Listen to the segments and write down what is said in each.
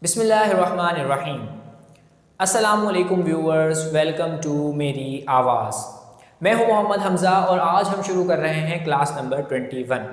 बिस्मिल्लाहिर्रहमानिर्रहीम। अस्सलामुअलैकुम viewers, welcome to मेरी आवाज़। मैं हूं मोहम्मद हमज़ा और आज हम शुरू कर रहे हैं क्लास नंबर 21।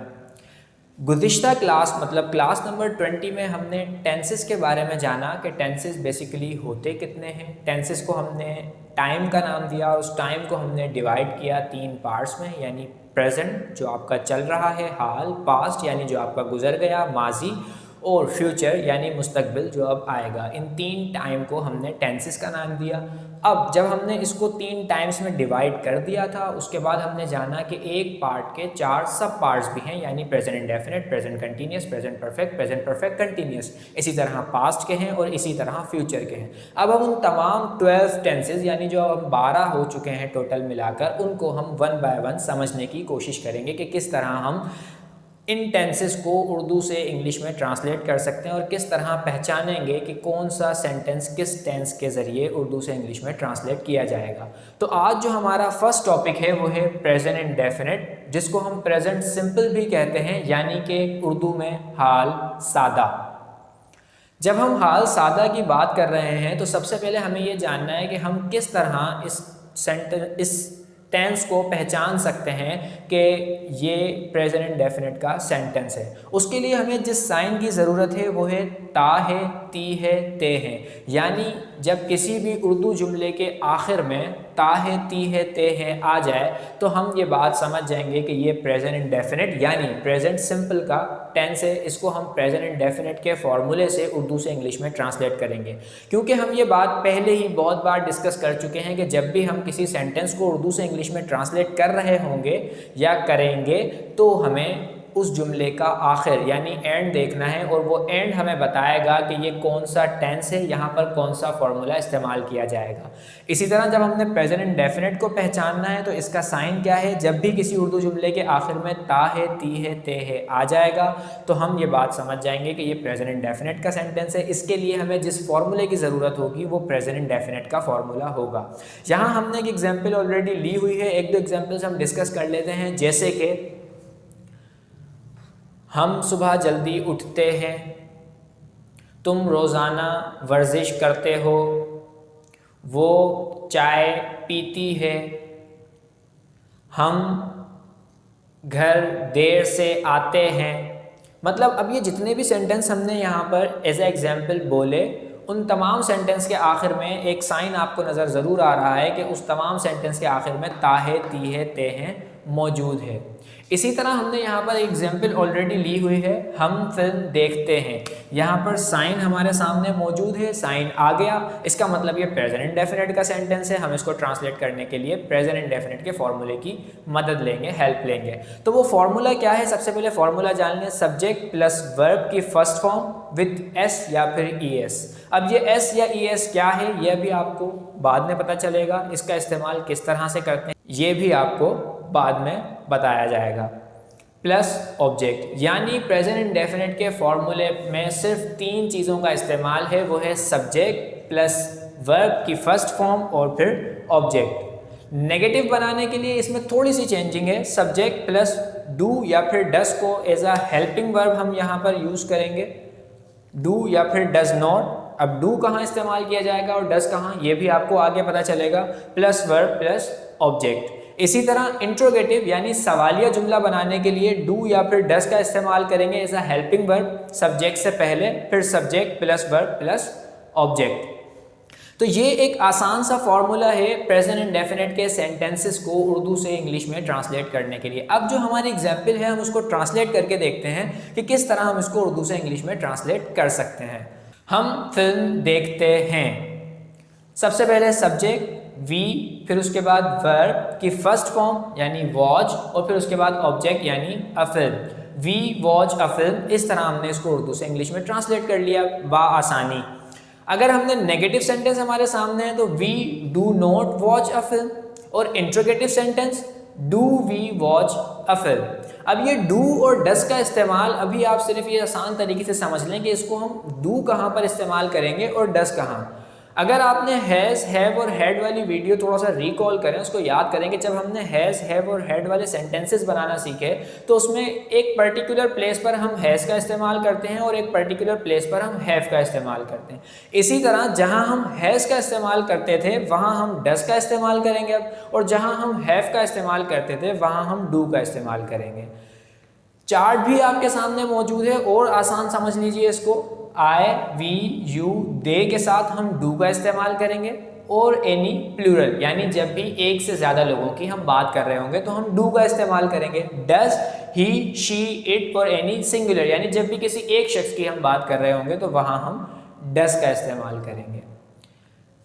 गुज़िश्ता क्लास मतलब क्लास नंबर 20 में हमने टेंसेस के बारे में जाना कि टेंसेस बेसिकली होते कितने हैं। टेंसेस को हमने टाइम का नाम दिया और उस टाइम को हमने डिवाइड किया 3 पार्ट्स में, यानी प्रेजेंट जो आपका चल रहा है हाल, पास्ट यानी जो आपका गुजर गया माजी, और फ्यूचर यानी मुस्तकबिल जो अब आएगा। इन 3 टाइम को हमने टेंसेस का नाम दिया। अब जब हमने इसको 3 टाइम्स में डिवाइड कर दिया था उसके बाद हमने जाना कि एक पार्ट के 4 सब पार्ट्स भी हैं, यानी present indefinite, present continuous, present perfect continuous, इसी तरह पास्ट के हैं और इसी तरह फ्यूचर के हैं। अब हम उन तमाम 12 टेंसेज यानी जो अब 12 हो चुके हैं टोटल मिलाकर, उनको हम 1 बाय 1 समझने की कोशिश करेंगे कि किस तरह हम इन टेंसेस को उर्दू से इंग्लिश में ट्रांसलेट कर सकते हैं और किस तरह पहचानेंगे कि कौन सा सेंटेंस किस टेंस के ज़रिए उर्दू से इंग्लिश में ट्रांसलेट किया जाएगा। तो आज जो हमारा फर्स्ट टॉपिक है वो है प्रेजेंट इंडेफिनिट, जिसको हम प्रेजेंट सिंपल भी कहते हैं, यानी कि उर्दू में हाल सादा। जब हम हाल सादा की बात कर रहे हैं तो सबसे पहले हमें ये जानना है कि हम किस तरह इस टेंस को पहचान सकते हैं कि ये प्रेजेंट इंडेफिनिट का सेंटेंस है। उसके लिए हमें जिस साइन की ज़रूरत है वो है ता है, ती है, ते है। यानी जब किसी भी उर्दू जुमले के आखिर में ता है, ती है, ते है आ जाए तो हम ये बात समझ जाएंगे कि ये प्रेजेंट इंडेफिनिट यानी प्रेजेंट सिंपल का टेंस है। इसको हम प्रेजेंट इंडेफिनिट के फॉर्मूले से उर्दू से इंग्लिश में ट्रांसलेट करेंगे, क्योंकि हम ये बात पहले ही बहुत बार डिस्कस कर चुके हैं कि जब भी हम किसी सेंटेंस को उर्दू से इंग्लिश में ट्रांसलेट कर रहे होंगे या करेंगे तो हमें उस जुमले का आखिर यानी एंड देखना है और वो एंड हमें बताएगा कि ये कौन सा टेंस है, यहाँ पर कौन सा फॉर्मूला इस्तेमाल किया जाएगा। इसी तरह जब हमने प्रेजेंट इंडेफिनिट को पहचानना है तो इसका साइन क्या है, जब भी किसी उर्दू जुमले के आखिर में ता है, ती है, ते है आ जाएगा तो हम ये बात समझ जाएंगे कि ये प्रेजेंट इंडेफिनिट का सेंटेंस है। इसके लिए हमें जिस फॉर्मूले की ज़रूरत होगी वो प्रेजेंट इंडेफिनिट का फॉर्मूला होगा। यहाँ हमने एक एग्जाम्पल ऑलरेडी ली हुई है, 1-2 एग्जाम्पल्स हम डिस्कस कर लेते हैं। जैसे कि हम सुबह जल्दी उठते हैं, तुम रोज़ाना वर्जिश करते हो, वो चाय पीती है, हम घर देर से आते हैं। मतलब अब ये जितने भी सेंटेंस हमने यहाँ पर एज ए एग्जाम्पल बोले, उन तमाम सेंटेंस के आखिर में एक साइन आपको नज़र ज़रूर आ रहा है कि उस तमाम सेंटेंस के आखिर में ता है, ती है, ते हैं मौजूद है। इसी तरह हमने यहाँ पर एग्जाम्पल ऑलरेडी ली हुई है, हम फिल्म देखते हैं। यहाँ पर साइन हमारे सामने मौजूद है, साइन आ गया, इसका मतलब ये प्रेजेंट इंडेफिनिट का सेंटेंस है। हम इसको ट्रांसलेट करने के लिए प्रेजेंट इंडेफिनिट के फॉर्मूले की मदद लेंगे, हेल्प लेंगे। तो वो फॉर्मूला क्या है, सबसे पहले फॉर्मूला जान लें। सब्जेक्ट प्लस वर्ब की फर्स्ट फॉर्म विद एस या फिर ई एस। अब ये एस या ई एस क्या है यह भी आपको बाद में पता चलेगा, इसका इस्तेमाल किस तरह से करते हैं ये भी आपको बाद में बताया जाएगा। प्लस ऑब्जेक्ट, यानी प्रेजेंट इंडेफिनिट के फॉर्मूले में सिर्फ 3 चीज़ों का इस्तेमाल है, वो है सब्जेक्ट प्लस वर्ब की फर्स्ट फॉर्म और फिर ऑब्जेक्ट। नेगेटिव बनाने के लिए इसमें थोड़ी सी चेंजिंग है, सब्जेक्ट प्लस डू या फिर डस को एज अ हेल्पिंग वर्ब हम यहाँ पर यूज़ करेंगे, डू या फिर डज नॉट। अब डू कहाँ इस्तेमाल किया जाएगा और डस कहाँ, ये भी आपको आगे पता चलेगा। Plus verb plus object. इसी तरह इंट्रोगेटिव यानी सवालिया जुमला बनाने के लिए डू या फिर डस का इस्तेमाल करेंगे as a helping verb, subject से पहले, फिर subject plus verb plus object. तो ये एक आसान सा फॉर्मूला है प्रेजेंट इंडेफिनिट के सेंटेंसेस को उर्दू से इंग्लिश में ट्रांसलेट करने के लिए। अब जो हमारी एग्जाम्पल है हम उसको ट्रांसलेट करके देखते हैं कि किस तरह हम इसको उर्दू से इंग्लिश में ट्रांसलेट कर सकते हैं। हम फिल्म देखते हैं, सबसे पहले सब्जेक्ट वी, फिर उसके बाद वर्ब की फर्स्ट फॉर्म यानी वॉच और फिर उसके बाद ऑब्जेक्ट यानी a film. We watch a film, इस तरह हमने इसको उर्दू से इंग्लिश में ट्रांसलेट कर लिया आसानी। अगर हमने नेगेटिव सेंटेंस हमारे सामने है तो we do not watch a film, और interrogative sentence do we watch a film. अब ये डू और डस का इस्तेमाल अभी आप सिर्फ ये आसान तरीके से समझ लें कि इसको हम डू कहाँ पर इस्तेमाल करेंगे और डस कहाँ। अगर आपने हैज़, हैव और हैड वाली वीडियो थोड़ा सा रिकॉल करें, उसको याद करें कि जब हमने हैज़, हैव और हैड वाले सेंटेंसेस बनाना सीखे तो उसमें एक पर्टिकुलर प्लेस पर हम हैज़ का इस्तेमाल करते हैं और एक पर्टिकुलर प्लेस पर हम हैव का इस्तेमाल करते हैं। इसी तरह जहां हम हैज़ का इस्तेमाल करते थे वहां हम डस का इस्तेमाल करेंगे अब, और जहां हम हैव का इस्तेमाल करते थे वहां हम डू का इस्तेमाल करेंगे। चार्ट भी आपके सामने मौजूद है और आसान समझ लीजिए इसको। आई, वी, यू, दे के साथ हम डू का इस्तेमाल करेंगे, और एनी प्लूरल यानी जब भी एक से ज़्यादा लोगों की हम बात कर रहे होंगे तो हम डू का इस्तेमाल करेंगे। डज, ही, शी, इट और एनी सिंगुलर यानी जब भी किसी एक शख्स की हम बात कर रहे होंगे तो वहाँ हम डज का इस्तेमाल करेंगे।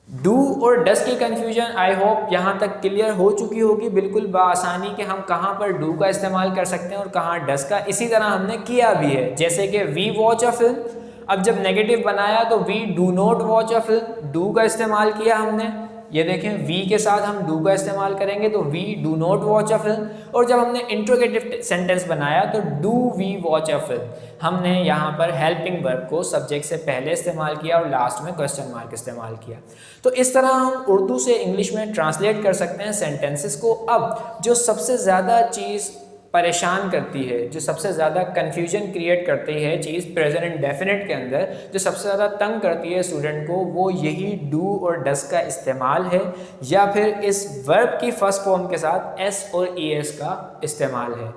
डू और डस की कंफ्यूजन आई होप यहाँ तक क्लियर हो चुकी होगी बिल्कुल बआसानी कि हम कहाँ पर डू का इस्तेमाल कर सकते हैं और कहाँ डस का। इसी तरह हमने किया भी है, जैसे कि वी वॉच अ फिल्म, अब जब नेगेटिव बनाया तो we do not watch a film, do का इस्तेमाल किया हमने। ये देखें वी के साथ हम डू का इस्तेमाल करेंगे तो we do not watch a film. और जब हमने इंट्रोगेटिव सेंटेंस बनाया तो do we watch a film, हमने यहाँ पर हेल्पिंग वर्ब को सब्जेक्ट से पहले इस्तेमाल किया और लास्ट में क्वेश्चन मार्क इस्तेमाल किया। तो इस तरह हम उर्दू से इंग्लिश में ट्रांसलेट कर सकते हैं सेंटेंसेस को। अब जो सबसे ज़्यादा चीज़ परेशान करती है, जो सबसे ज़्यादा कन्फ्यूजन क्रिएट करती है चीज़ प्रेजेंट इंडेफिनिट के अंदर, जो सबसे ज़्यादा तंग करती है स्टूडेंट को, वो यही डू और डस का इस्तेमाल है या फिर इस वर्ब की फर्स्ट फॉर्म के साथ एस और ई एस का इस्तेमाल है।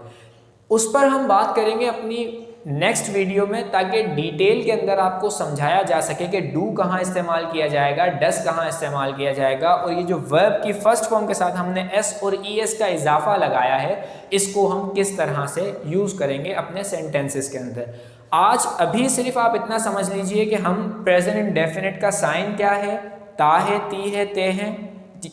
उस पर हम बात करेंगे अपनी नेक्स्ट वीडियो में, ताकि डिटेल के अंदर आपको समझाया जा सके कि डू कहाँ इस्तेमाल किया जाएगा, डस कहाँ इस्तेमाल किया जाएगा, और ये जो वर्ब की फर्स्ट फॉर्म के साथ हमने एस और ई एस का इजाफा लगाया है इसको हम किस तरह से यूज़ करेंगे अपने सेंटेंसेस के अंदर। आज अभी सिर्फ आप इतना समझ लीजिए कि हम प्रेजेंट इंडेफिनिट का साइन क्या है, ता है, ती है, ते हैं।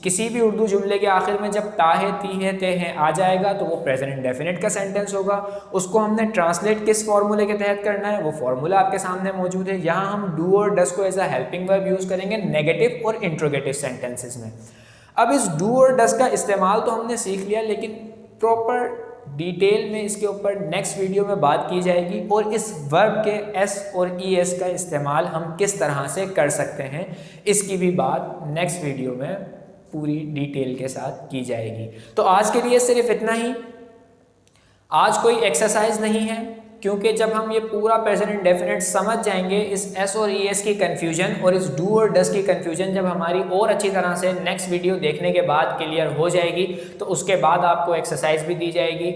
किसी भी उर्दू जुमले के आखिर में जब ता है, ती है, ते हैं आ जाएगा तो वो प्रेजेंट इंडेफिनिट का सेंटेंस होगा। उसको हमने ट्रांसलेट किस फॉर्मूले के तहत करना है, वो फॉर्मूला आपके सामने मौजूद है। यहाँ हम डू और डस को as a helping verb use करेंगे नेगेटिव और इंट्रोगेटिव सेंटेंसेस में। अब इस डू और डस का इस्तेमाल तो हमने सीख लिया, लेकिन प्रॉपर डिटेल में इसके ऊपर नेक्स्ट वीडियो में बात की जाएगी और इस वर्ब के एस और ई एस का इस्तेमाल हम किस तरह से कर सकते हैं इसकी भी बात नेक्स्ट वीडियो में पूरी डिटेल के साथ की जाएगी। तो आज के लिए सिर्फ इतना ही। आज कोई एक्सरसाइज नहीं है, क्योंकि जब हम ये पूरा प्रेजेंट इंडेफिनिट समझ जाएंगे, इस एस और ई एस की कन्फ्यूजन और इस डू और डस की कन्फ्यूजन जब हमारी और अच्छी तरह से नेक्स्ट वीडियो देखने के बाद क्लियर हो जाएगी तो उसके बाद आपको एक्सरसाइज भी दी जाएगी।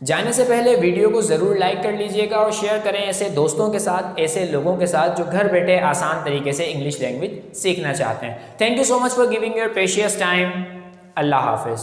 जाने से पहले वीडियो को ज़रूर लाइक कर लीजिएगा और शेयर करें ऐसे दोस्तों के साथ, ऐसे लोगों के साथ जो घर बैठे आसान तरीके से इंग्लिश लैंग्वेज सीखना चाहते हैं। Thank you so much for giving your precious time. अल्लाह हाफिज़।